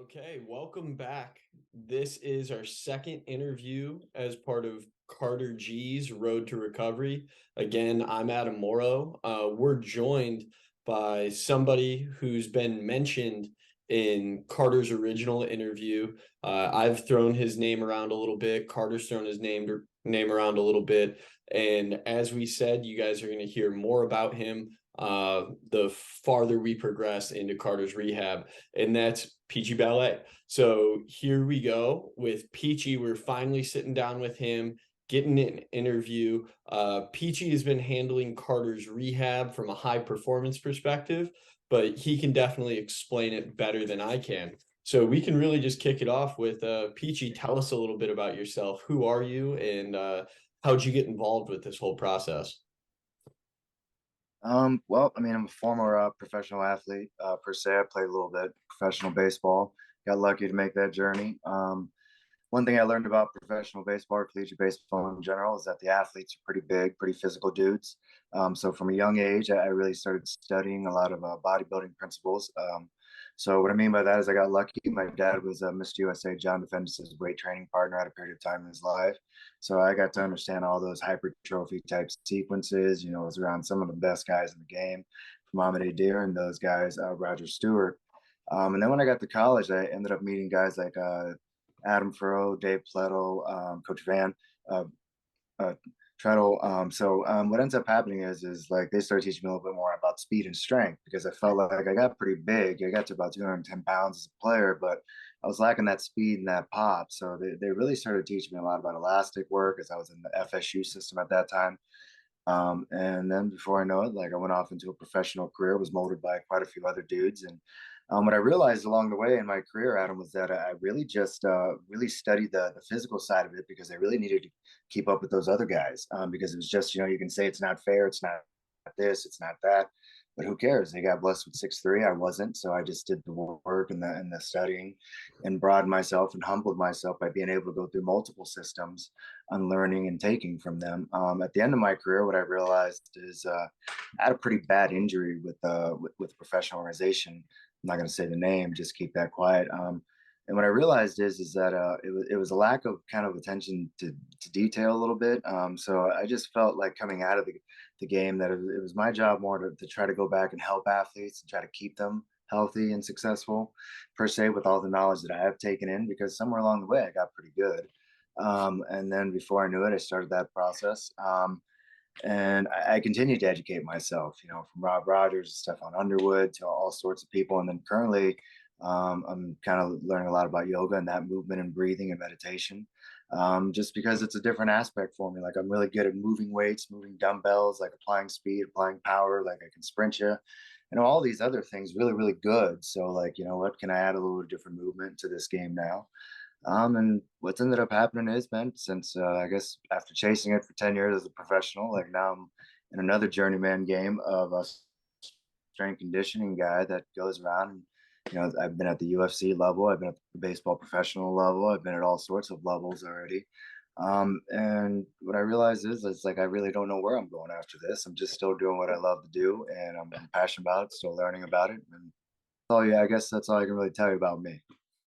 Okay, welcome back. This is our second interview as part of Carter G's Road to Recovery. Again, I'm Adam Morrow. We're joined by somebody who's been mentioned in Carter's original interview. I've thrown his name around a little bit. Carter's thrown his name around a little bit. And as we said, you guys are going to hear more about him the farther we progress into Carter's rehab, and that's Pichi Balet. So here we go with Pichi. We're finally sitting down with him, getting an interview. Pichi has been handling Carter's rehab from a high performance perspective, but he can definitely explain it better than I can. So we can really just kick it off with Pichi. Tell us a little bit about yourself. Who are you, and how'd you get involved with this whole process? I'm a former professional athlete per se. I played a little bit professional baseball. Got lucky to make that journey. One thing I learned about professional baseball or collegiate baseball in general is that the athletes are pretty big, pretty physical dudes. So from a young age, I really started studying a lot of bodybuilding principles. So what I mean by that is I got lucky. My dad was Mr. USA John DeFentis' weight training partner at a period of time in his life. So I got to understand all those hypertrophy type sequences. I was around some of the best guys in the game, Muhammad Adair and those guys, Roger Stewart. And then when I got to college, I ended up meeting guys like Adam Furrow, Dave Pletto, Coach Van, uh, uh, Treadle. What ends up happening is like they started teaching me a little bit more about speed and strength because I felt like I got pretty big. I got to about 210 pounds as a player, but I was lacking that speed and that pop. So they really started teaching me a lot about elastic work as I was in the FSU system at that time. And then before I know it, like I went off into a professional career, was molded by quite a few other dudes. And what I realized along the way in my career, Adam, was that I really just really studied the physical side of it because I really needed to keep up with those other guys. Because it was just, you can say it's not fair, it's not this, it's not that, but who cares? They got blessed with 6'3". I wasn't, so I just did the work and the studying, and broadened myself and humbled myself by being able to go through multiple systems, unlearning and taking from them. At the end of my career, what I realized is I had a pretty bad injury with professional organization. I'm not going to say the name, just keep that quiet. And what I realized is that it was a lack of kind of attention to detail a little bit. So I just felt like coming out of the game that it was my job more to try to go back and help athletes and try to keep them healthy and successful per se with all the knowledge that I have taken in, because somewhere along the way I got pretty good. And then before I knew it, I started that process. And I continued to educate myself, from Rob Rogers, Stefan Underwood, to all sorts of people. And then currently, I'm kind of learning a lot about yoga and that movement and breathing and meditation, just because it's a different aspect for me. Like I'm really good at moving weights, moving dumbbells, like applying speed, applying power, like I can sprint you, all these other things really, really good. So like, what can I add a little different movement to this game now? And what's ended up happening is, man, since I guess after chasing it for 10 years as a professional, like now I'm in another journeyman game of a strength conditioning guy that goes around and, I've been at the UFC level, I've been at the baseball professional level, I've been at all sorts of levels already. And what I realized is, it's like I really don't know where I'm going after this. I'm just still doing what I love to do, and I'm passionate about it, still learning about it. And I guess that's all I can really tell you about me.